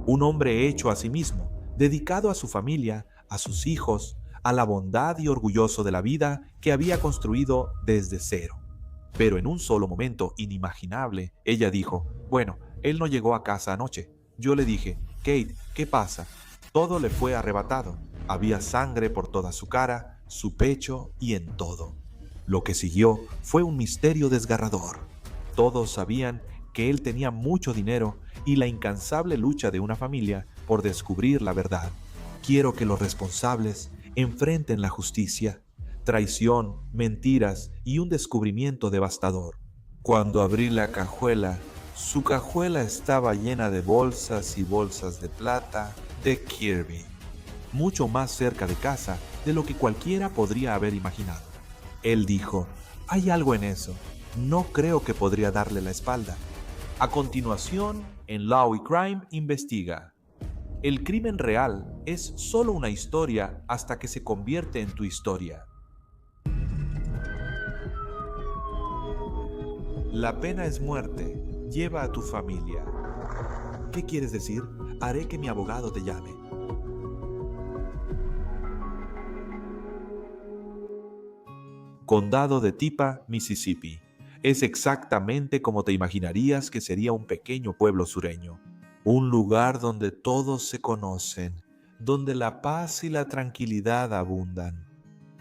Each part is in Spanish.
un hombre hecho a sí mismo, dedicado a su familia, a sus hijos, a la bondad y orgulloso de la vida que había construido desde cero. Pero en un solo momento inimaginable, ella dijo, bueno, él no llegó a casa anoche. Yo le dije, Kate, ¿qué pasa? Todo le fue arrebatado. Había sangre por toda su cara, su pecho y en todo. Lo que siguió fue un misterio desgarrador. Todos sabían que él tenía mucho dinero y la incansable lucha de una familia por descubrir la verdad. Quiero que los responsables enfrenten la justicia, traición, mentiras y un descubrimiento devastador. Cuando abrí la cajuela, su cajuela estaba llena de bolsas y bolsas de plata de Kirby, mucho más cerca de casa de lo que cualquiera podría haber imaginado. Él dijo, hay algo en eso, no creo que podría darle la espalda. A continuación, en Law y Crime investiga. El crimen real es solo una historia hasta que se convierte en tu historia. La pena es muerte. Lleva a tu familia. ¿Qué quieres decir? Haré que mi abogado te llame. Condado de Tipa, Mississippi. Es exactamente como te imaginarías que sería un pequeño pueblo sureño. Un lugar donde todos se conocen, donde la paz y la tranquilidad abundan.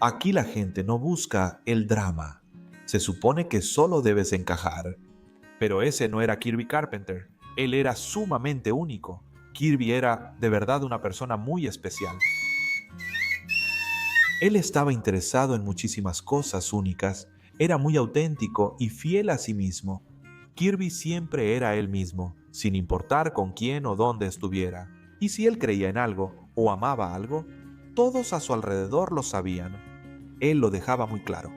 Aquí la gente no busca el drama. Se supone que solo debes encajar. Pero ese no era Kirby Carpenter. Él era sumamente único. Kirby era de verdad una persona muy especial. Él estaba interesado en muchísimas cosas únicas, era muy auténtico y fiel a sí mismo. Kirby siempre era él mismo, sin importar con quién o dónde estuviera. Y si él creía en algo o amaba algo, todos a su alrededor lo sabían. Él lo dejaba muy claro.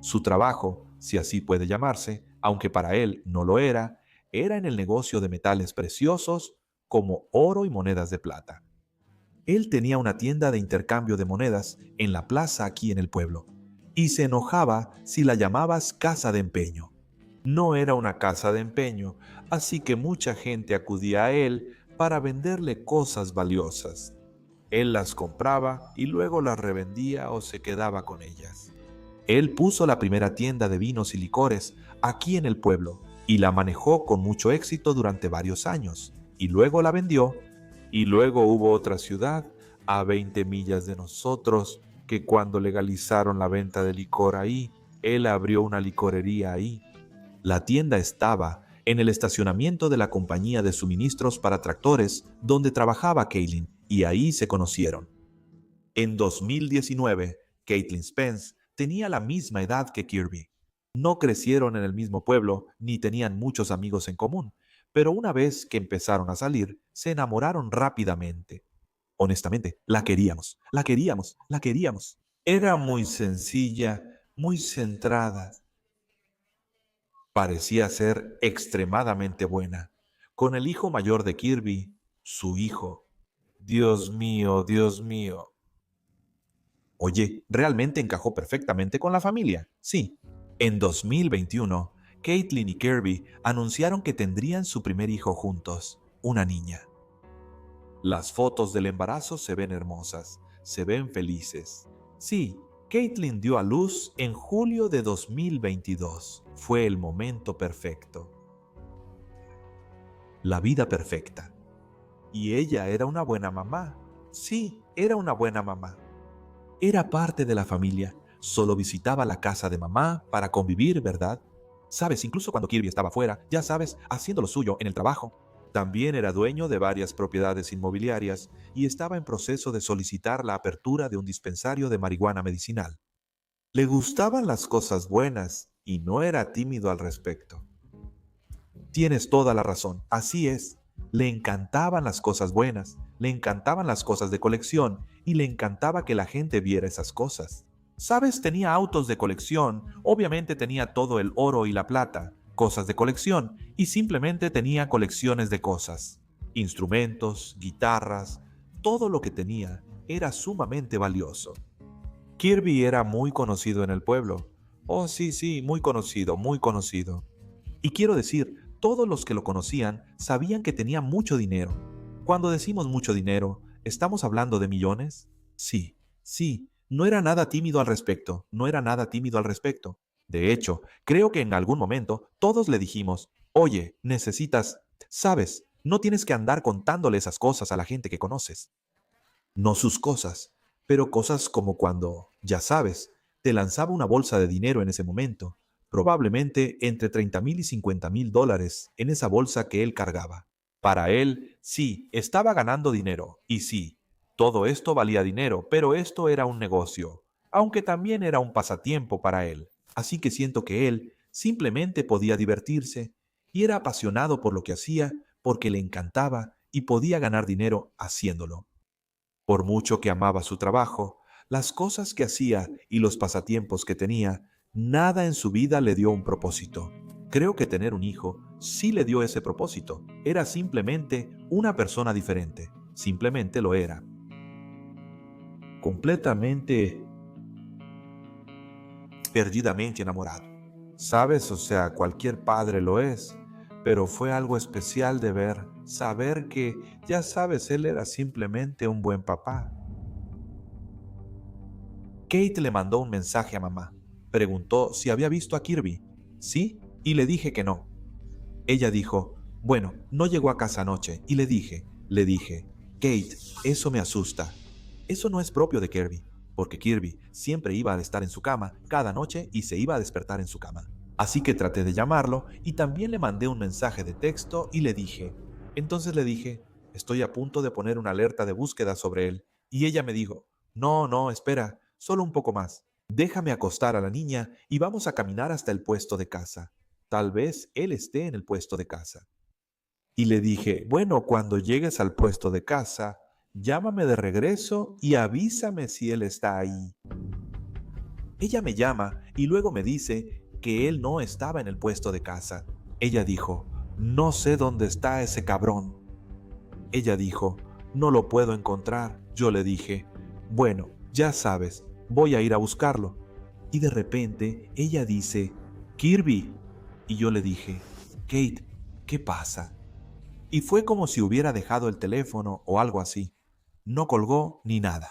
Su trabajo, si así puede llamarse, aunque para él no lo era en el negocio de metales preciosos como oro y monedas de plata. Él tenía una tienda de intercambio de monedas en la plaza aquí en el pueblo, y se enojaba si la llamabas casa de empeño. No era una casa de empeño, así que mucha gente acudía a él para venderle cosas valiosas. Él las compraba y luego las revendía o se quedaba con ellas. Él puso la primera tienda de vinos y licores aquí en el pueblo y la manejó con mucho éxito durante varios años, y luego la vendió. Y luego hubo otra ciudad, a 20 millas de nosotros, que cuando legalizaron la venta de licor ahí, él abrió una licorería ahí. La tienda estaba en el estacionamiento de la compañía de suministros para tractores donde trabajaba Caitlin, y ahí se conocieron. En 2019, Caitlin Spence tenía la misma edad que Kirby. No crecieron en el mismo pueblo ni tenían muchos amigos en común, pero una vez que empezaron a salir, se enamoraron rápidamente. Honestamente, la queríamos, la queríamos, la queríamos. Era muy sencilla, muy centrada. Parecía ser extremadamente buena. Con el hijo mayor de Kirby, su hijo. Dios mío, Dios mío. Oye, realmente encajó perfectamente con la familia. Sí. En 2021, Caitlin y Kirby anunciaron que tendrían su primer hijo juntos, una niña. Las fotos del embarazo se ven hermosas, se ven felices. Sí, Caitlin dio a luz en julio de 2022. Fue el momento perfecto. La vida perfecta. Y ella era una buena mamá. Sí, era una buena mamá. Era parte de la familia. Solo visitaba la casa de mamá para convivir, ¿verdad? Sabes, incluso cuando Kirby estaba fuera, ya sabes, haciendo lo suyo en el trabajo. También era dueño de varias propiedades inmobiliarias y estaba en proceso de solicitar la apertura de un dispensario de marihuana medicinal. Le gustaban las cosas buenas y no era tímido al respecto. Tienes toda la razón, así es. Le encantaban las cosas buenas, le encantaban las cosas de colección y le encantaba que la gente viera esas cosas. Sabes, tenía autos de colección, obviamente tenía todo el oro y la plata, cosas de colección, y simplemente tenía colecciones de cosas. Instrumentos, guitarras, todo lo que tenía era sumamente valioso. Kirby era muy conocido en el pueblo. Oh, sí, sí, muy conocido, muy conocido. Y quiero decir, todos los que lo conocían sabían que tenía mucho dinero. Cuando decimos mucho dinero, ¿estamos hablando de millones? Sí, sí, no era nada tímido al respecto, no era nada tímido al respecto. De hecho, creo que en algún momento todos le dijimos, oye, sabes, no tienes que andar contándole esas cosas a la gente que conoces. No sus cosas, pero cosas como cuando, ya sabes, te lanzaba una bolsa de dinero en ese momento, probablemente entre 30,000 y 50,000 dólares en esa bolsa que él cargaba. Para él, sí, estaba ganando dinero, y sí, todo esto valía dinero, pero esto era un negocio, aunque también era un pasatiempo para él. Así que siento que él simplemente podía divertirse y era apasionado por lo que hacía porque le encantaba y podía ganar dinero haciéndolo. Por mucho que amaba su trabajo, las cosas que hacía y los pasatiempos que tenía, nada en su vida le dio un propósito. Creo que tener un hijo sí le dio ese propósito. Era simplemente una persona diferente. Simplemente lo era. Completamente, perdidamente enamorado. ¿Sabes? O sea, cualquier padre lo es. Pero fue algo especial de ver, saber que, ya sabes, él era simplemente un buen papá. Kate le mandó un mensaje a mamá. Preguntó si había visto a Kirby. Sí, y le dije que no. Ella dijo, bueno, no llegó a casa anoche, y le dije, Kate, eso me asusta. Eso no es propio de Kirby, porque Kirby siempre iba a estar en su cama cada noche y se iba a despertar en su cama. Así que traté de llamarlo y también le mandé un mensaje de texto y entonces le dije, estoy a punto de poner una alerta de búsqueda sobre él. Y ella me dijo, no, no, espera, solo un poco más. Déjame acostar a la niña y vamos a caminar hasta el puesto de caza. Tal vez él esté en el puesto de caza. Y le dije, bueno, cuando llegues al puesto de caza, llámame de regreso y avísame si él está ahí. Ella me llama y luego me dice que él no estaba en el puesto de caza. Ella dijo, no sé dónde está ese cabrón. Ella dijo, no lo puedo encontrar. Yo le dije, bueno, ya sabes, voy a ir a buscarlo. Y de repente ella dice, Kirby. Y yo le dije, Kate, ¿qué pasa? Y fue como si hubiera dejado el teléfono o algo así. No colgó ni nada.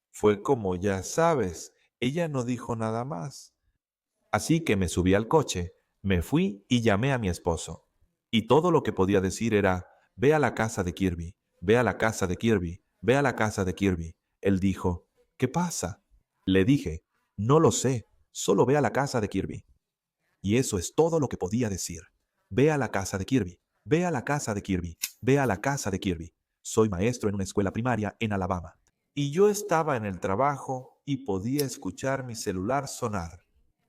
Fue como ya sabes, ella no dijo nada más. Así que me subí al coche, me fui y llamé a mi esposo. Y todo lo que podía decir era, ve a la casa de Kirby, ve a la casa de Kirby, ve a la casa de Kirby. Él dijo, ¿qué pasa? Le dije, no lo sé, solo ve a la casa de Kirby. Y eso es todo lo que podía decir. Ve a la casa de Kirby, ve a la casa de Kirby, ve a la casa de Kirby. Soy maestro en una escuela primaria en Alabama. Y yo estaba en el trabajo y podía escuchar mi celular sonar.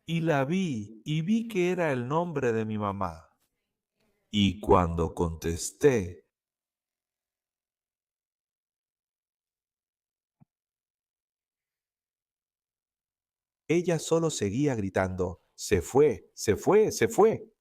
Y la vi y vi que era el nombre de mi mamá. Y cuando contesté, ella solo seguía gritando, se fue, se fue, se fue.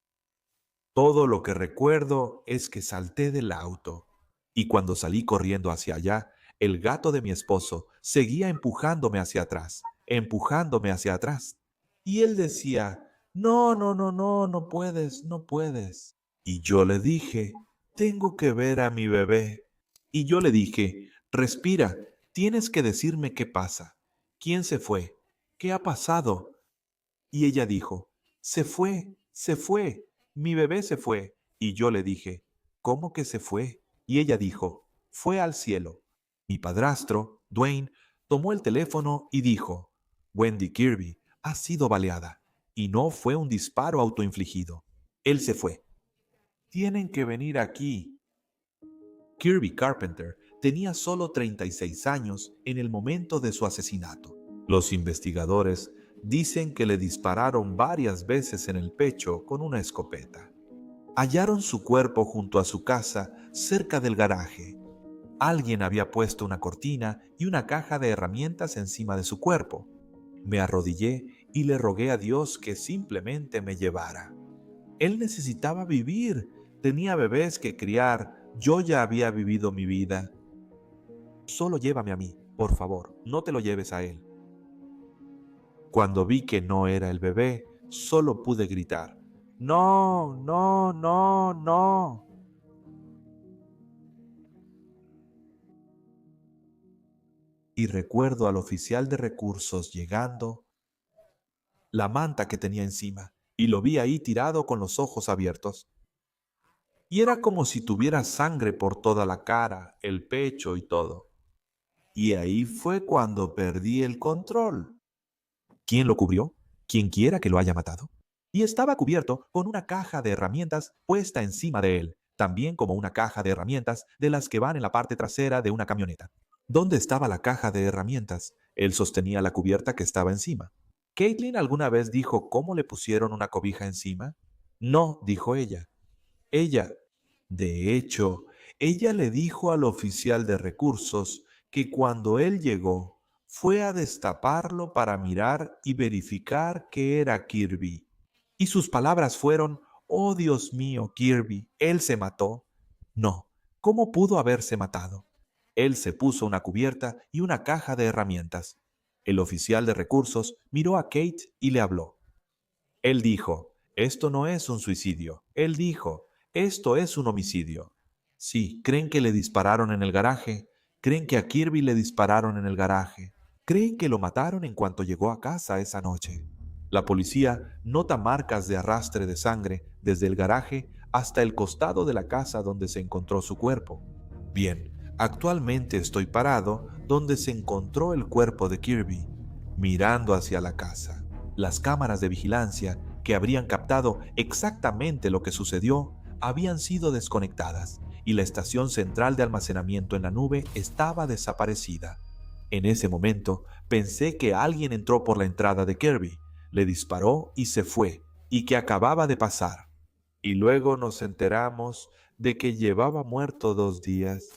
Todo lo que recuerdo es que salté del auto y cuando salí corriendo hacia allá, el gato de mi esposo seguía empujándome hacia atrás, empujándome hacia atrás. Y él decía, no, no, no, no, no puedes, no puedes. Y yo le dije, tengo que ver a mi bebé. Y yo le dije, respira, tienes que decirme qué pasa. ¿Quién se fue? ¿Qué ha pasado? Y ella dijo, se fue, mi bebé se fue. Y yo le dije, ¿cómo que se fue? Y ella dijo, fue al cielo. Mi padrastro, Dwayne, tomó el teléfono y dijo, Wendy Kirby ha sido baleada y no fue un disparo autoinfligido. Él se fue. Tienen que venir aquí. Kirby Carpenter tenía solo 36 años en el momento de su asesinato. Los investigadores dicen que le dispararon varias veces en el pecho con una escopeta. Hallaron su cuerpo junto a su casa cerca del garaje. Alguien había puesto una cortina y una caja de herramientas encima de su cuerpo. Me arrodillé y le rogué a Dios que simplemente me llevara. Él necesitaba vivir, tenía bebés que criar, yo ya había vivido mi vida. Solo llévame a mí, por favor, no te lo lleves a él. Cuando vi que no era el bebé, solo pude gritar, no, no, no, no. y recuerdo al oficial de recursos llegando, la manta que tenía encima, y lo vi ahí tirado con los ojos abiertos. Y era como si tuviera sangre por toda la cara, el pecho y todo. Y ahí fue cuando perdí el control. ¿Quién lo cubrió? Quien quiera que lo haya matado. Y estaba cubierto con una caja de herramientas puesta encima de él, también como una caja de herramientas de las que van en la parte trasera de una camioneta. ¿Dónde estaba la caja de herramientas? Él sostenía la cubierta que estaba encima. ¿Caitlin alguna vez dijo cómo le pusieron una cobija encima? No, dijo ella. Ella, de hecho, ella le dijo al oficial de recursos que cuando él llegó, fue a destaparlo para mirar y verificar que era Kirby. Y sus palabras fueron, oh Dios mío, Kirby, él se mató. No, ¿cómo pudo haberse matado? Él se puso una cubierta y una caja de herramientas. El oficial de recursos miró a Kate y le habló. Él dijo, esto no es un suicidio. Él dijo, esto es un homicidio. Sí, creen que le dispararon en el garaje. Creen que a Kirby le dispararon en el garaje. Creen que lo mataron en cuanto llegó a casa esa noche. La policía nota marcas de arrastre de sangre desde el garaje hasta el costado de la casa donde se encontró su cuerpo. Bien, actualmente estoy parado donde se encontró el cuerpo de Kirby, mirando hacia la casa. Las cámaras de vigilancia que habrían captado exactamente lo que sucedió habían sido desconectadas y la estación central de almacenamiento en la nube estaba desaparecida. En ese momento pensé que alguien entró por la entrada de Kirby, le disparó y se fue, y que acababa de pasar. Y luego nos enteramos de que llevaba muerto 2 días.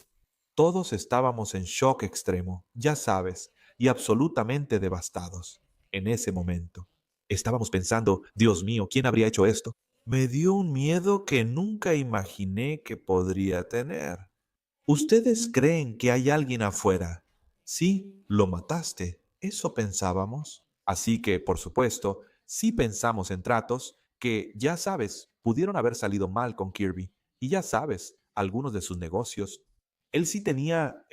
Todos estábamos en shock extremo, ya sabes, y absolutamente devastados. En ese momento, estábamos pensando, Dios mío, ¿quién habría hecho esto? Me dio un miedo que nunca imaginé que podría tener. ¿Ustedes creen que hay alguien afuera? Sí, lo mataste. Eso pensábamos. Así que, por supuesto, sí pensamos en tratos que, ya sabes, pudieron haber salido mal con Kirby. Y ya sabes, algunos de sus negocios. Él sí tenía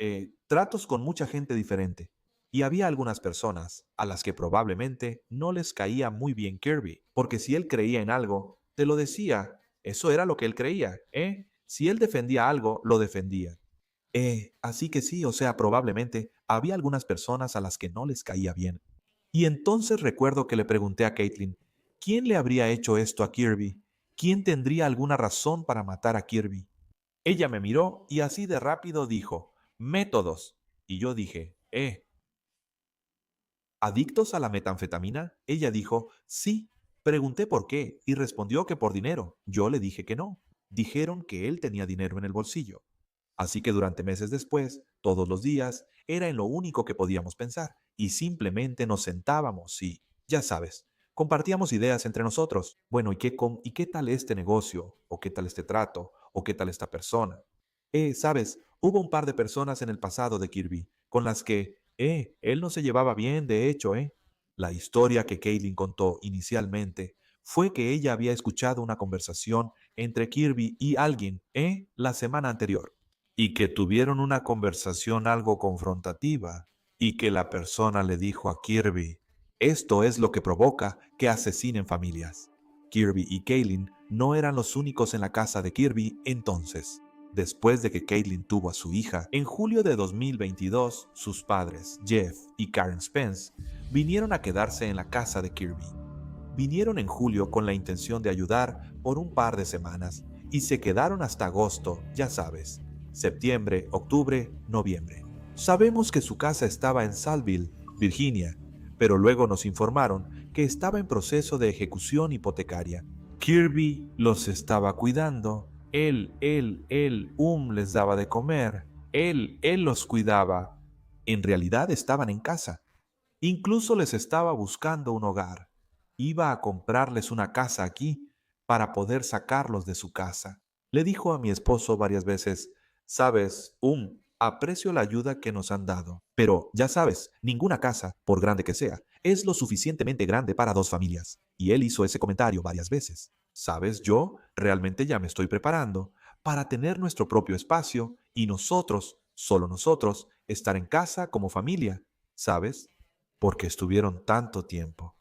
tratos con mucha gente diferente. Y había algunas personas a las que probablemente no les caía muy bien Kirby, porque si él creía en algo, te lo decía, eso era lo que él creía, ¿eh? Si él defendía algo, lo defendía. Así que sí, o sea, probablemente había algunas personas a las que no les caía bien. Y entonces recuerdo que le pregunté a Caitlin, ¿quién le habría hecho esto a Kirby? ¿Quién tendría alguna razón para matar a Kirby? Ella me miró y así de rápido dijo, métodos. Y yo dije, ¿adictos a la metanfetamina? Ella dijo, sí. Pregunté por qué y respondió que por dinero. Yo le dije que no. Dijeron que él tenía dinero en el bolsillo. Así que durante meses después, todos los días, era en lo único que podíamos pensar y simplemente nos sentábamos y, ya sabes, compartíamos ideas entre nosotros. Bueno, ¿y qué tal este negocio? ¿O qué tal este trato? ¿O qué tal esta persona? Sabes, hubo un par de personas en el pasado de Kirby con las que, él no se llevaba bien, de hecho, eh. La historia que Caitlin contó inicialmente fue que ella había escuchado una conversación entre Kirby y alguien, la semana anterior, y que tuvieron una conversación algo confrontativa, y que la persona le dijo a Kirby, esto es lo que provoca que asesinen familias. Kirby y Caitlin no eran los únicos en la casa de Kirby entonces. Después de que Caitlin tuvo a su hija, en julio de 2022, sus padres, Jeff y Karen Spence, vinieron a quedarse en la casa de Kirby. Vinieron en julio con la intención de ayudar por un par de semanas y se quedaron hasta agosto, ya sabes, septiembre, octubre, noviembre. Sabemos que su casa estaba en Saltville, Virginia, pero luego nos informaron que estaba en proceso de ejecución hipotecaria. Kirby los estaba cuidando. Él les daba de comer. Él los cuidaba. En realidad estaban en casa. Incluso les estaba buscando un hogar. Iba a comprarles una casa aquí para poder sacarlos de su casa. Le dijo a mi esposo varias veces, sabes, aprecio la ayuda que nos han dado, pero ya sabes, ninguna casa, por grande que sea, es lo suficientemente grande para 2 familias. Y él hizo ese comentario varias veces. Sabes, yo realmente ya me estoy preparando para tener nuestro propio espacio y nosotros solo nosotros, estar en casa como familia, ¿sabes? Porque estuvieron tanto tiempo.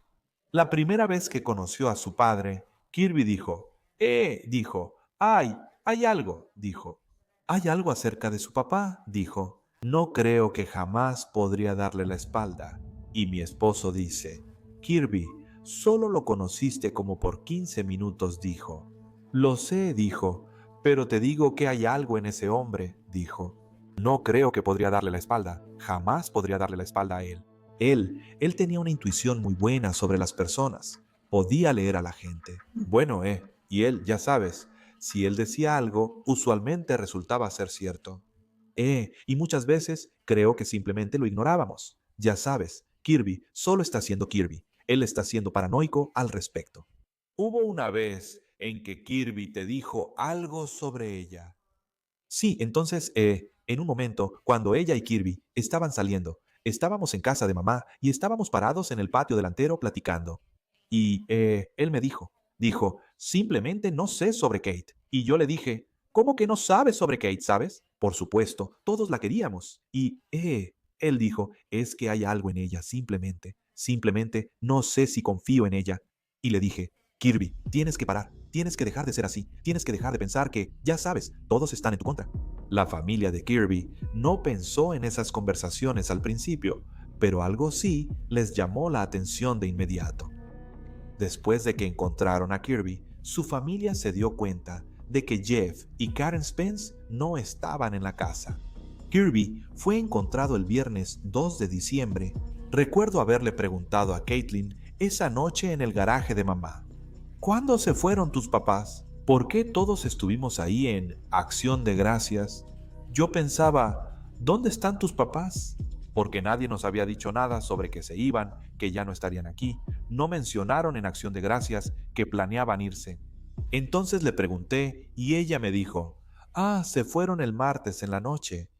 La primera vez que conoció a su padre, Kirby dijo, hay algo, dijo. Hay algo acerca de su papá, dijo. No creo que jamás podría darle la espalda. Y mi esposo dice, Kirby, solo lo conociste como por 15 minutos, dijo. Lo sé, dijo, pero te digo que hay algo en ese hombre, dijo. No creo que podría darle la espalda, jamás podría darle la espalda a él. Él tenía una intuición muy buena sobre las personas. Podía leer a la gente. Bueno, y él, ya sabes, si él decía algo, usualmente resultaba ser cierto. Y muchas veces creo que simplemente lo ignorábamos. Ya sabes, Kirby solo está siendo Kirby. Él está siendo paranoico al respecto. Hubo una vez en que Kirby te dijo algo sobre ella. Sí, entonces, en un momento, cuando ella y Kirby estaban saliendo, estábamos en casa de mamá y estábamos parados en el patio delantero platicando. Y él me dijo, simplemente no sé sobre Kate. Y yo le dije, ¿cómo que no sabes sobre Kate, sabes? Por supuesto, todos la queríamos. Y él dijo, es que hay algo en ella, simplemente no sé si confío en ella. Y le dije, Kirby, tienes que parar, tienes que dejar de ser así, tienes que dejar de pensar que, ya sabes, todos están en tu contra. La familia de Kirby no pensó en esas conversaciones al principio, pero algo sí les llamó la atención de inmediato. Después de que encontraron a Kirby, su familia se dio cuenta de que Jeff y Karen Spence no estaban en la casa. Kirby fue encontrado el viernes 2 de diciembre. Recuerdo haberle preguntado a Caitlin esa noche en el garaje de mamá. ¿Cuándo se fueron tus papás? ¿Por qué todos estuvimos ahí en Acción de Gracias? Yo pensaba, ¿dónde están tus papás? Porque nadie nos había dicho nada sobre que se iban, que ya no estarían aquí. No mencionaron en Acción de Gracias que planeaban irse. Entonces le pregunté y ella me dijo, se fueron el martes en la noche.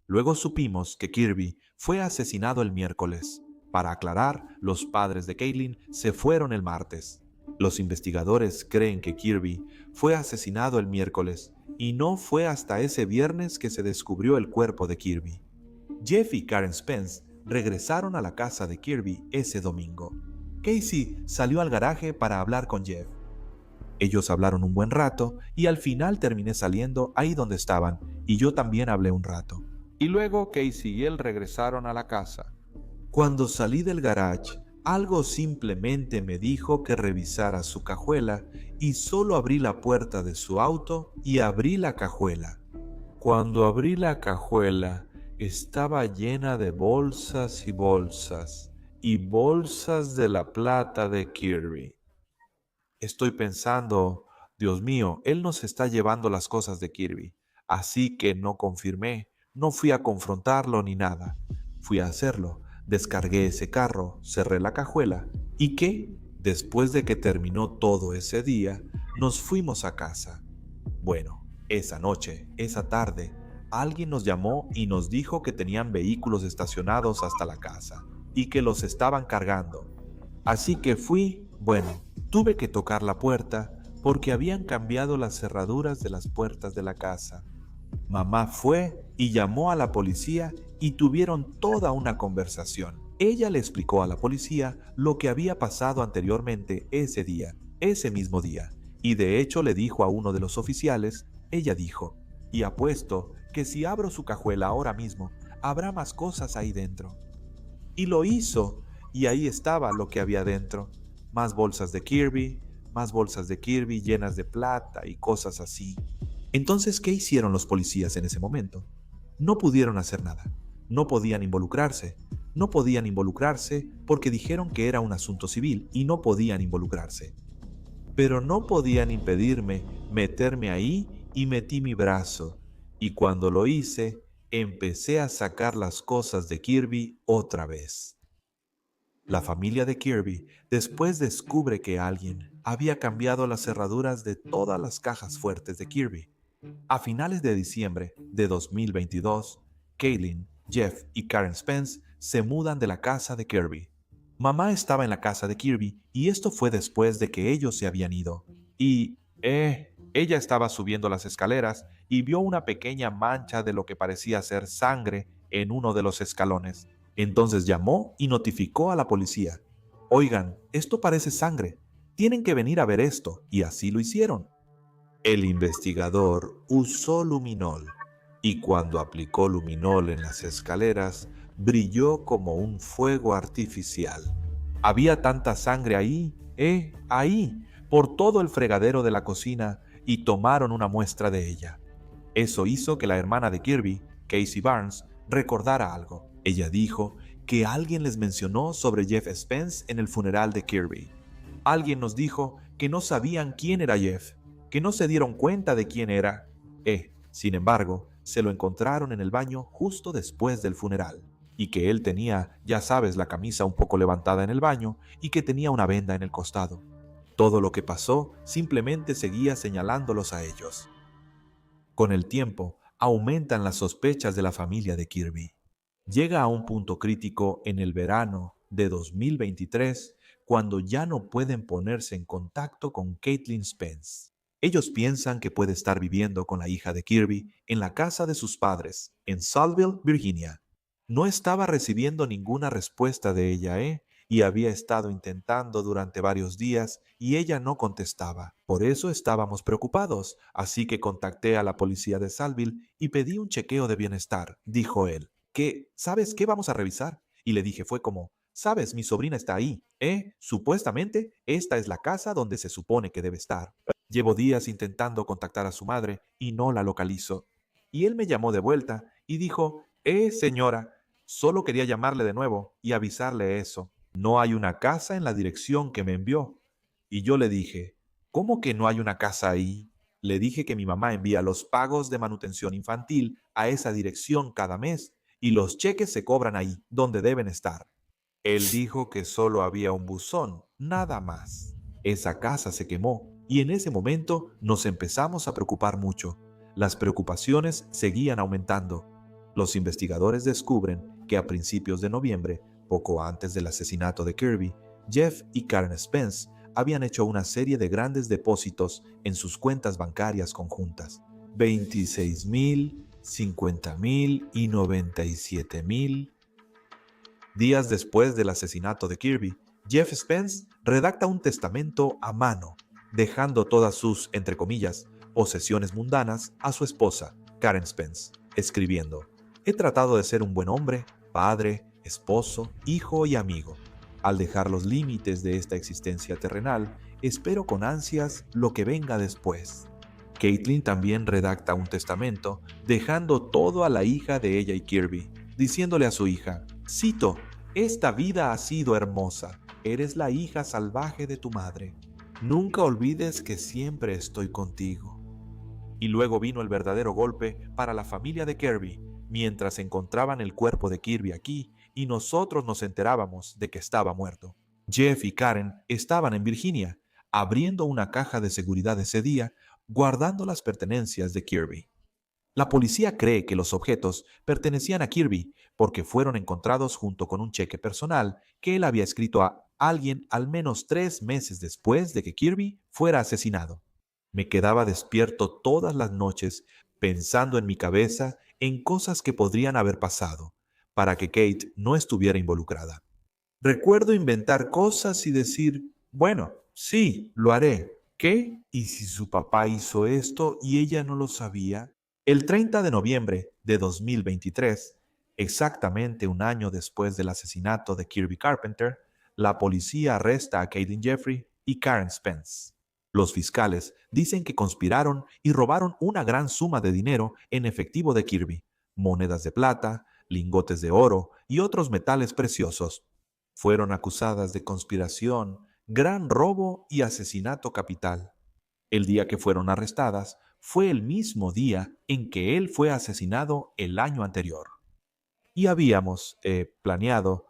Luego supimos que Kirby fue asesinado el miércoles. Para aclarar, los padres de Caitlin se fueron el martes. Los investigadores creen que Kirby fue asesinado el miércoles y no fue hasta ese viernes que se descubrió el cuerpo de Kirby. Jeff y Karen Spence regresaron a la casa de Kirby ese domingo. Casey salió al garaje para hablar con Jeff. Ellos hablaron un buen rato y al final terminé saliendo ahí donde estaban y yo también hablé un rato. Y luego Casey y él regresaron a la casa. Cuando salí del garage, algo simplemente me dijo que revisara su cajuela y solo abrí la puerta de su auto y abrí la cajuela. Cuando abrí la cajuela, estaba llena de bolsas y bolsas de la plata de Kirby. Estoy pensando, Dios mío, él nos está llevando las cosas de Kirby. Así que no confirmé, no fui a confrontarlo ni nada. Fui a hacerlo, descargué ese carro, cerré la cajuela. ¿Y qué? Después de que terminó todo ese día, nos fuimos a casa. Bueno, esa noche, esa tarde, alguien nos llamó y nos dijo que tenían vehículos estacionados hasta la casa y que los estaban cargando. Así que tuve que tocar la puerta porque habían cambiado las cerraduras de las puertas de la casa. Mamá fue y llamó a la policía y tuvieron toda una conversación. Ella le explicó a la policía lo que había pasado anteriormente ese mismo día. Y de hecho le dijo a uno de los oficiales, ella dijo, y apuesto que si abro su cajuela ahora mismo, habrá más cosas ahí dentro. Y lo hizo, y ahí estaba lo que había dentro. Más bolsas de Kirby llenas de plata y cosas así. Entonces, ¿qué hicieron los policías en ese momento? No pudieron hacer nada. No podían involucrarse. No podían involucrarse porque dijeron que era un asunto civil y no podían involucrarse. Pero no podían impedirme meterme ahí y metí mi brazo. Y cuando lo hice, empecé a sacar las cosas de Kirby otra vez. La familia de Kirby después descubre que alguien había cambiado las cerraduras de todas las cajas fuertes de Kirby. A finales de diciembre de 2022, Caitlin, Jeff y Karen Spence se mudan de la casa de Kirby. Mamá estaba en la casa de Kirby y esto fue después de que ellos se habían ido. Y, ella estaba subiendo las escaleras y vio una pequeña mancha de lo que parecía ser sangre en uno de los escalones. Entonces llamó y notificó a la policía. Oigan, esto parece sangre. Tienen que venir a ver esto. Y así lo hicieron. El investigador usó luminol y cuando aplicó luminol en las escaleras, brilló como un fuego artificial. Había tanta sangre ahí, ahí, por todo el fregadero de la cocina y tomaron una muestra de ella. Eso hizo que la hermana de Kirby, Casey Barnes, recordara algo. Ella dijo que alguien les mencionó sobre Jeff Spence en el funeral de Kirby. Alguien nos dijo que no sabían quién era Jeff, que no se dieron cuenta de quién era. Sin embargo, se lo encontraron en el baño justo después del funeral, y que él tenía, ya sabes, la camisa un poco levantada en el baño y que tenía una venda en el costado. Todo lo que pasó simplemente seguía señalándolos a ellos. Con el tiempo, aumentan las sospechas de la familia de Kirby. Llega a un punto crítico en el verano de 2023 cuando ya no pueden ponerse en contacto con Caitlin Spence. Ellos piensan que puede estar viviendo con la hija de Kirby en la casa de sus padres, en Saltville, Virginia. No estaba recibiendo ninguna respuesta de ella, y había estado intentando durante varios días y ella no contestaba. Por eso estábamos preocupados, así que contacté a la policía de Saltville y pedí un chequeo de bienestar, dijo él. ¿Sabes qué vamos a revisar? Y le dije, fue como, sabes, mi sobrina está ahí, Supuestamente, esta es la casa donde se supone que debe estar. Llevo días intentando contactar a su madre y no la localizo. Y él me llamó de vuelta y dijo, señora, solo quería llamarle de nuevo y avisarle eso. No hay una casa en la dirección que me envió. Y yo le dije, ¿cómo que no hay una casa ahí? Le dije que mi mamá envía los pagos de manutención infantil a esa dirección cada mes y los cheques se cobran ahí, donde deben estar. Él dijo que solo había un buzón, nada más. Esa casa se quemó y en ese momento nos empezamos a preocupar mucho. Las preocupaciones seguían aumentando. Los investigadores descubren que a principios de noviembre, poco antes del asesinato de Kirby, Jeff y Karen Spence habían hecho una serie de grandes depósitos en sus cuentas bancarias conjuntas. 26,000, 50,000 y 97,000. Días después del asesinato de Kirby, Jeff Spence redacta un testamento a mano, dejando todas sus, entre comillas, posesiones mundanas a su esposa, Karen Spence, escribiendo: he tratado de ser un buen hombre, padre, esposo, hijo y amigo. Al dejar los límites de esta existencia terrenal, espero con ansias lo que venga después. Caitlin también redacta un testamento, dejando todo a la hija de ella y Kirby, diciéndole a su hija, cito, esta vida ha sido hermosa, eres la hija salvaje de tu madre. Nunca olvides que siempre estoy contigo. Y luego vino el verdadero golpe para la familia de Kirby, mientras encontraban el cuerpo de Kirby aquí y nosotros nos enterábamos de que estaba muerto. Jeff y Karen estaban en Virginia, abriendo una caja de seguridad ese día, guardando las pertenencias de Kirby. La policía cree que los objetos pertenecían a Kirby porque fueron encontrados junto con un cheque personal que él había escrito a alguien al menos 3 meses después de que Kirby fuera asesinado. Me quedaba despierto todas las noches pensando en mi cabeza en cosas que podrían haber pasado para que Kate no estuviera involucrada. Recuerdo inventar cosas y decir, bueno, sí, lo haré. ¿Qué? ¿Y si su papá hizo esto y ella no lo sabía? El 30 de noviembre de 2023, exactamente un año después del asesinato de Kirby Carpenter, la policía arresta a Caitlin Jeffrey y Karen Spence. Los fiscales dicen que conspiraron y robaron una gran suma de dinero en efectivo de Kirby, monedas de plata, lingotes de oro y otros metales preciosos. Fueron acusadas de conspiración, gran robo y asesinato capital. El día que fueron arrestadas fue el mismo día en que él fue asesinado el año anterior. Y habíamos planeado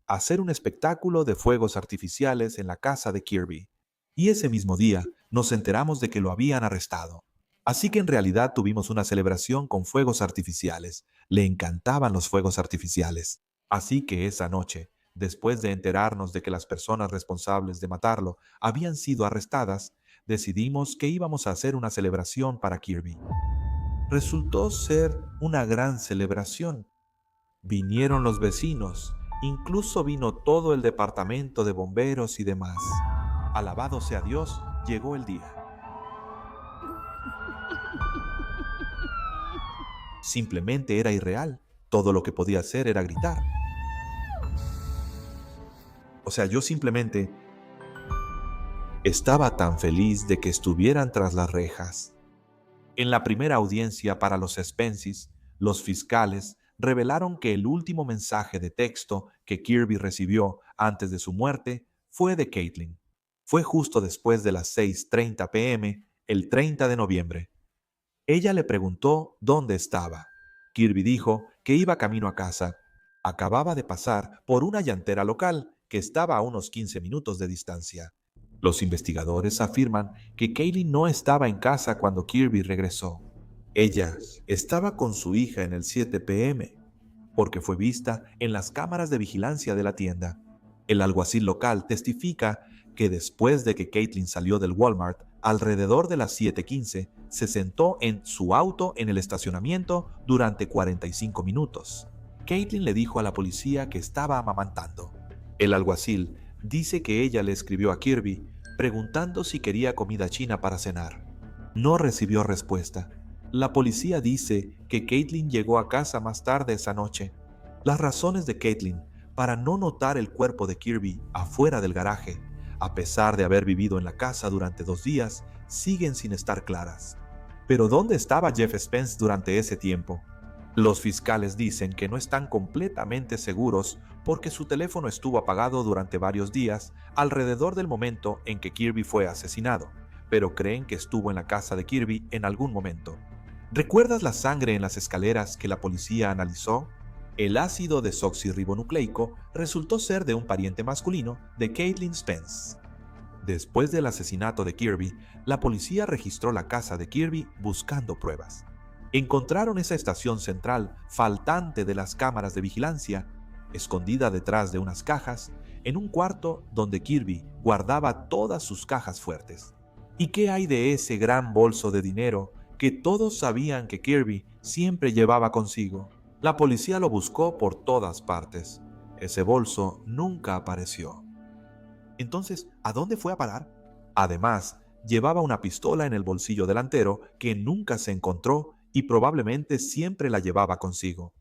hacer un espectáculo de fuegos artificiales en la casa de Kirby. Y ese mismo día nos enteramos de que lo habían arrestado. Así que en realidad tuvimos una celebración con fuegos artificiales. Le encantaban los fuegos artificiales. Así que esa noche, después de enterarnos de que las personas responsables de matarlo habían sido arrestadas, decidimos que íbamos a hacer una celebración para Kirby. resultó ser una gran celebración. Vinieron los vecinos, incluso vino todo el departamento de bomberos y demás. Alabado sea Dios, llegó el día. Simplemente era irreal. Todo lo que podía hacer era gritar. O sea, yo simplemente estaba tan feliz de que estuvieran tras las rejas. En la primera audiencia para los Spences, los fiscales revelaron que el último mensaje de texto que Kirby recibió antes de su muerte fue de Caitlin. Fue justo después de las 6:30 p.m., el 30 de noviembre. Ella le preguntó dónde estaba. Kirby dijo que iba camino a casa. Acababa de pasar por una llantera local que estaba a unos 15 minutos de distancia. Los investigadores afirman que Caitlin no estaba en casa cuando Kirby regresó. Ella estaba con su hija en el 7 p.m., porque fue vista en las cámaras de vigilancia de la tienda. El alguacil local testifica que después de que Caitlin salió del Walmart, alrededor de las 7:15, se sentó en su auto en el estacionamiento durante 45 minutos. Caitlin le dijo a la policía que estaba amamantando. El alguacil dice que ella le escribió a Kirby preguntando si quería comida china para cenar. No recibió respuesta. La policía dice que Caitlin llegó a casa más tarde esa noche. Las razones de Caitlin para no notar el cuerpo de Kirby afuera del garaje, a pesar de haber vivido en la casa durante 2 días, siguen sin estar claras. Pero ¿dónde estaba Jeff Spence durante ese tiempo? Los fiscales dicen que no están completamente seguros porque su teléfono estuvo apagado durante varios días alrededor del momento en que Kirby fue asesinado, pero creen que estuvo en la casa de Kirby en algún momento. ¿Recuerdas la sangre en las escaleras que la policía analizó? El ácido desoxirribonucleico resultó ser de un pariente masculino de Caitlin Spence. Después del asesinato de Kirby, la policía registró la casa de Kirby buscando pruebas. Encontraron esa estación central faltante de las cámaras de vigilancia, escondida detrás de unas cajas, en un cuarto donde Kirby guardaba todas sus cajas fuertes. ¿Y qué hay de ese gran bolso de dinero que todos sabían que Kirby siempre llevaba consigo? La policía lo buscó por todas partes. Ese bolso nunca apareció. Entonces, ¿a dónde fue a parar? Además, llevaba una pistola en el bolsillo delantero que nunca se encontró y probablemente siempre la llevaba consigo.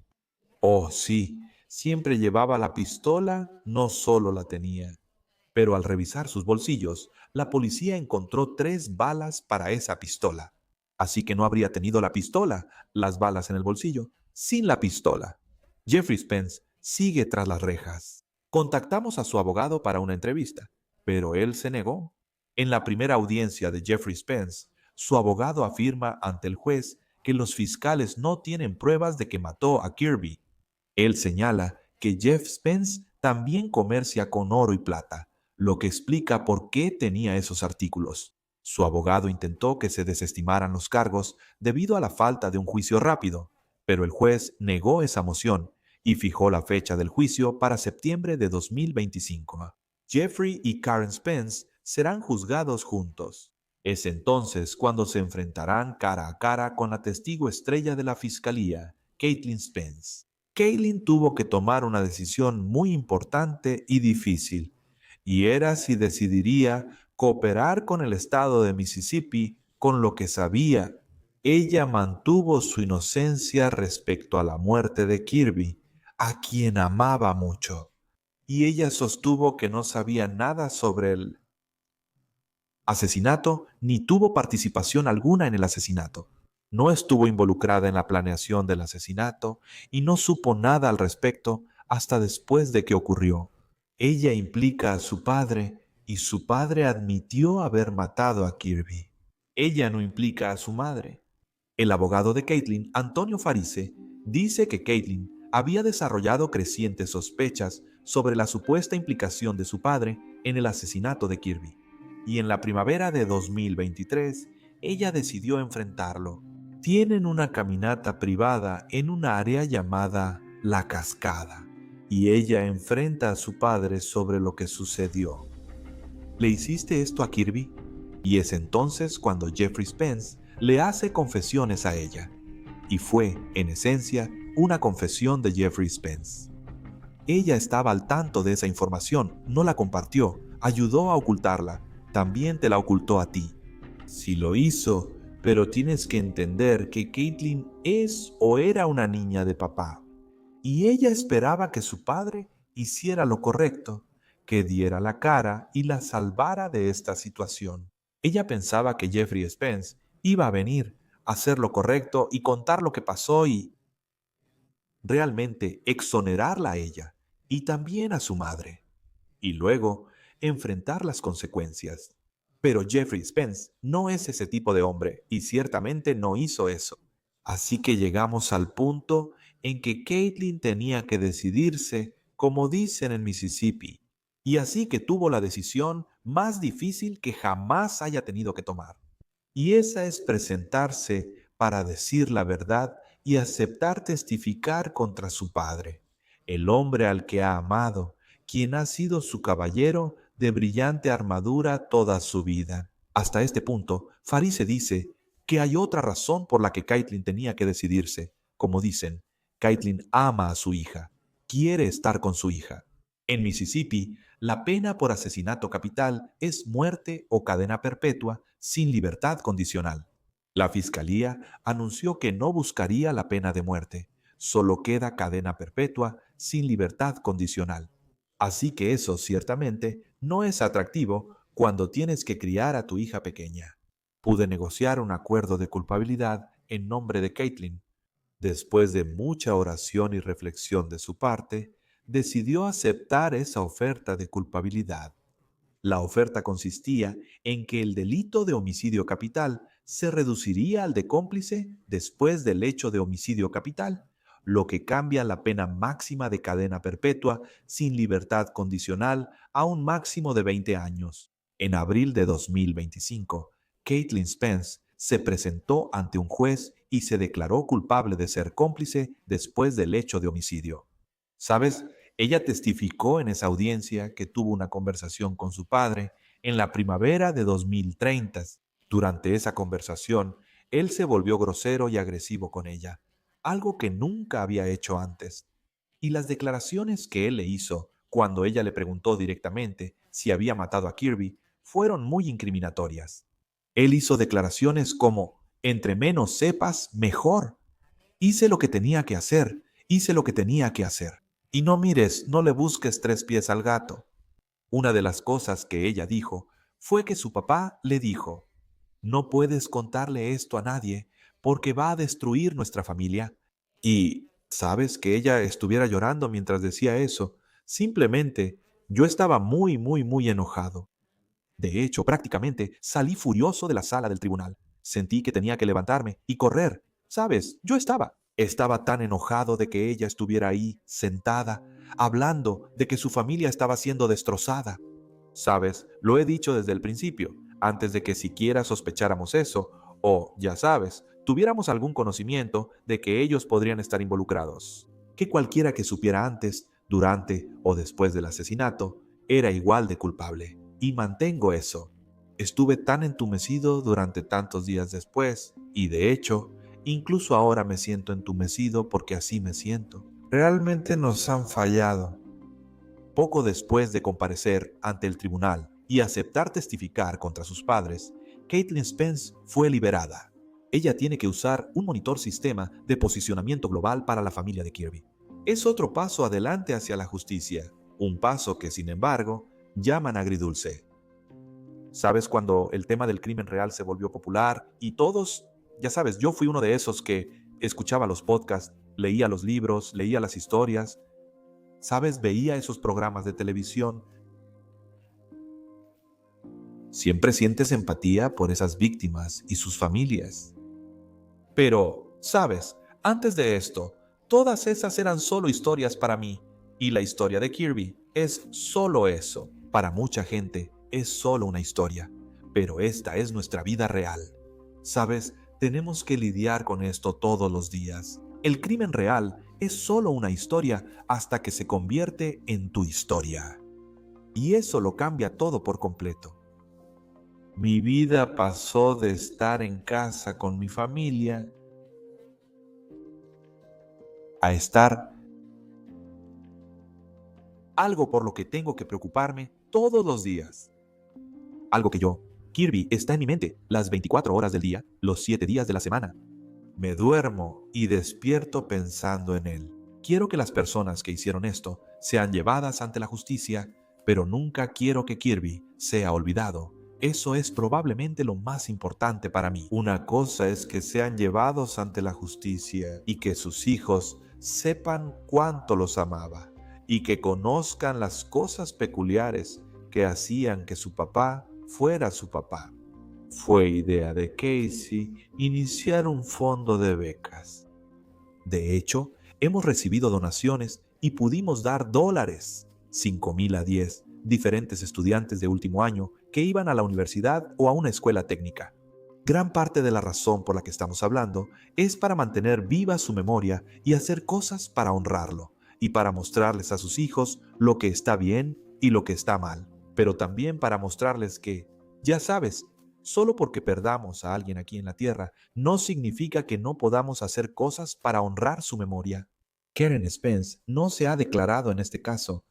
Oh, sí, siempre llevaba la pistola, no solo la tenía. Pero al revisar sus bolsillos, la policía encontró 3 balas para esa pistola. Así que no habría tenido la pistola, las balas en el bolsillo, sin la pistola. Jeffrey Spence sigue tras las rejas. Contactamos a su abogado para una entrevista, pero él se negó. En la primera audiencia de Jeffrey Spence, su abogado afirma ante el juez que los fiscales no tienen pruebas de que mató a Kirby. Él señala que Jeff Spence también comercia con oro y plata, lo que explica por qué tenía esos artículos. Su abogado intentó que se desestimaran los cargos debido a la falta de un juicio rápido, pero el juez negó esa moción y fijó la fecha del juicio para septiembre de 2025. Jeffrey y Karen Spence serán juzgados juntos. Es entonces cuando se enfrentarán cara a cara con la testigo estrella de la fiscalía, Caitlin Spence. Caitlin tuvo que tomar una decisión muy importante y difícil, y era si decidiría cooperar con el estado de Mississippi con lo que sabía. Ella mantuvo su inocencia respecto a la muerte de Kirby, a quien amaba mucho, y ella sostuvo que no sabía nada sobre el asesinato ni tuvo participación alguna en el asesinato. No estuvo involucrada en la planeación del asesinato y no supo nada al respecto hasta después de que ocurrió. Ella implica a su padre y su padre admitió haber matado a Kirby. Ella no implica a su madre. El abogado de Caitlin, Antonio Farice, dice que Caitlin había desarrollado crecientes sospechas sobre la supuesta implicación de su padre en el asesinato de Kirby. Y en la primavera de 2023, ella decidió enfrentarlo. Tienen una caminata privada en un área llamada La Cascada, y ella enfrenta a su padre sobre lo que sucedió. ¿Le hiciste esto a Kirby? Y es entonces cuando Jeffrey Spence le hace confesiones a ella. y fue, en esencia, una confesión de Jeffrey Spence. Ella estaba al tanto de esa información, no la compartió, ayudó a ocultarla, también te la ocultó a ti. Sí lo hizo, pero tienes que entender que Caitlin es o era una niña de papá, y ella esperaba que su padre hiciera lo correcto, que diera la cara y la salvara de esta situación. Ella pensaba que Jeffrey Spence iba a venir a hacer lo correcto y contar lo que pasó y realmente exonerarla a ella y también a su madre, y luego enfrentar las consecuencias. Pero Jeffrey Spence no es ese tipo de hombre y ciertamente no hizo eso. Así que llegamos al punto en que Caitlin tenía que decidirse, como dicen en Mississippi, y así que tuvo la decisión más difícil que jamás haya tenido que tomar. Y esa es presentarse para decir la verdad y aceptar testificar contra su padre, el hombre al que ha amado, quien ha sido su caballero de brillante armadura toda su vida. Hasta este punto, Farise dice que hay otra razón por la que Caitlin tenía que decidirse. Como dicen, Caitlin ama a su hija, quiere estar con su hija. En Mississippi, la pena por asesinato capital es muerte o cadena perpetua sin libertad condicional. La fiscalía anunció que no buscaría la pena de muerte, solo queda cadena perpetua sin libertad condicional. Así que eso ciertamente no es atractivo cuando tienes que criar a tu hija pequeña. Pude negociar un acuerdo de culpabilidad en nombre de Caitlin. Después de mucha oración y reflexión de su parte, decidió aceptar esa oferta de culpabilidad. La oferta consistía en que el delito de homicidio capital se reduciría al de cómplice después del hecho de homicidio capital, lo que cambia la pena máxima de cadena perpetua sin libertad condicional a un máximo de 20 años. En abril de 2025, Caitlin Spence se presentó ante un juez y se declaró culpable de ser cómplice después del hecho de homicidio. ¿Sabes? Ella testificó en esa audiencia que tuvo una conversación con su padre en la primavera de 2030. Durante esa conversación, él se volvió grosero y agresivo con ella, algo que nunca había hecho antes. Y las declaraciones que él le hizo cuando ella le preguntó directamente si había matado a Kirby fueron muy incriminatorias. Él hizo declaraciones como, entre menos sepas, mejor. Hice lo que tenía que hacer, hice lo que tenía que hacer. Y no mires, no le busques tres pies al gato. Una de las cosas que ella dijo fue que su papá le dijo, no puedes contarle esto a nadie porque va a destruir nuestra familia. Y, ¿sabes que ella estuviera llorando mientras decía eso? Simplemente, yo estaba muy enojado. De hecho, prácticamente salí furioso de la sala del tribunal. Sentí que tenía que levantarme y correr. ¿Sabes? Estaba tan enojado de que ella estuviera ahí, sentada, hablando de que su familia estaba siendo destrozada. ¿Sabes? Lo he dicho desde el principio, antes de que siquiera sospecháramos eso, o, ya sabes, tuviéramos algún conocimiento de que ellos podrían estar involucrados. Que cualquiera que supiera antes, durante o después del asesinato, era igual de culpable. Y mantengo eso. Estuve tan entumecido durante tantos días después, y de hecho, incluso ahora me siento entumecido porque así me siento. Realmente nos han fallado. Poco después de comparecer ante el tribunal y aceptar testificar contra sus padres, Caitlin Spence fue liberada. Ella tiene que usar un monitor sistema de posicionamiento global para la familia de Kirby. Es otro paso adelante hacia la justicia, un paso que, sin embargo, llaman agridulce. ¿Sabes cuando el tema del crimen real se volvió popular y todos, ya sabes, yo fui uno de esos que escuchaba los podcasts, leía los libros, leía las historias, ¿sabes? Veía esos programas de televisión. Siempre sientes empatía por esas víctimas y sus familias. Pero, ¿sabes? Antes de esto, todas esas eran solo historias para mí. Y la historia de Kirby es solo eso. Para mucha gente es solo una historia. Pero esta es nuestra vida real. ¿Sabes? Tenemos que lidiar con esto todos los días. El crimen real es solo una historia hasta que se convierte en tu historia. Y eso lo cambia todo por completo. Mi vida pasó de estar en casa con mi familia a estar algo por lo que tengo que preocuparme todos los días. Algo que yo, Kirby, está en mi mente las 24 horas del día, los 7 días de la semana. Me duermo y despierto pensando en él. Quiero que las personas que hicieron esto sean llevadas ante la justicia, pero nunca quiero que Kirby sea olvidado. Eso es probablemente lo más importante para mí. Una cosa es que sean llevados ante la justicia y que sus hijos sepan cuánto los amaba y que conozcan las cosas peculiares que hacían que su papá fuera su papá. Fue idea de Casey iniciar un fondo de becas. De hecho, hemos recibido donaciones y pudimos dar dólares, 5,000 a 10, diferentes estudiantes de último año que iban a la universidad o a una escuela técnica. Gran parte de la razón por la que estamos hablando es para mantener viva su memoria y hacer cosas para honrarlo y para mostrarles a sus hijos lo que está bien y lo que está mal, pero también para mostrarles que, ya sabes, solo porque perdamos a alguien aquí en la tierra no significa que no podamos hacer cosas para honrar su memoria. Karen Spence no se ha declarado en este caso.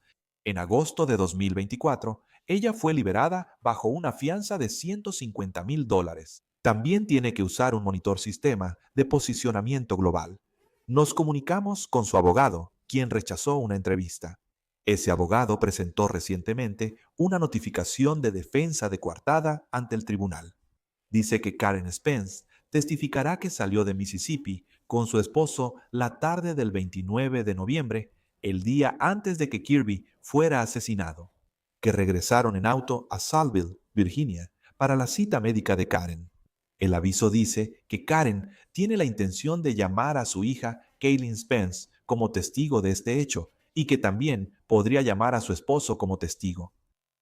En agosto de 2024, ella fue liberada bajo una fianza de $150,000. También tiene que usar un monitor sistema de posicionamiento global. Nos comunicamos con su abogado, quien rechazó una entrevista. Ese abogado presentó recientemente una notificación de defensa de coartada ante el tribunal. Dice que Karen Spence testificará que salió de Mississippi con su esposo la tarde del 29 de noviembre, el día antes de que Kirby fuera asesinado, que regresaron en auto a Saltville, Virginia, para la cita médica de Karen. El aviso dice que Karen tiene la intención de llamar a su hija Kaylin Spence como testigo de este hecho y que también podría llamar a su esposo como testigo.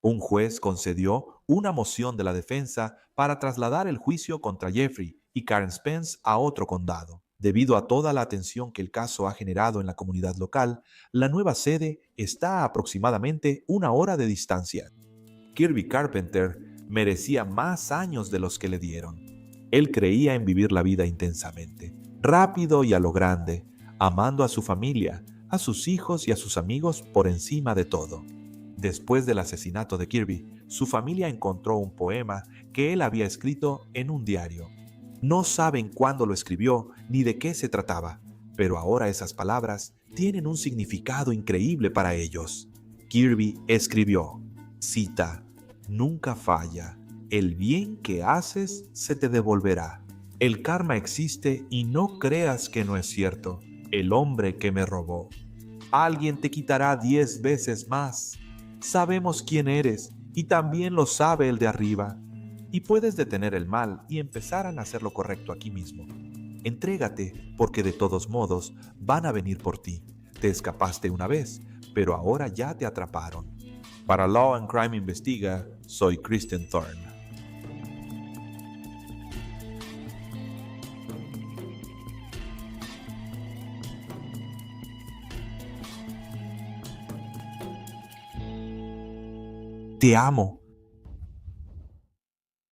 Un juez concedió una moción de la defensa para trasladar el juicio contra Jeffrey y Karen Spence a otro condado. Debido a toda la atención que el caso ha generado en la comunidad local, la nueva sede está a aproximadamente 1 hora de distancia. Kirby Carpenter merecía más años de los que le dieron. Él creía en vivir la vida intensamente, rápido y a lo grande, amando a su familia, a sus hijos y a sus amigos por encima de todo. Después del asesinato de Kirby, su familia encontró un poema que él había escrito en un diario. No saben cuándo lo escribió ni de qué se trataba, pero ahora esas palabras tienen un significado increíble para ellos. Kirby escribió, cita, «Nunca falla, el bien que haces se te devolverá. El karma existe y no creas que no es cierto. El hombre que me robó. Alguien te quitará 10 veces más. Sabemos quién eres y también lo sabe el de arriba. Y puedes detener el mal y empezar a hacer lo correcto aquí mismo. Entrégate porque de todos modos van a venir por ti. Te escapaste una vez, pero ahora ya te atraparon». Para Law and Crime Investiga, soy Kristen Thorne. Te amo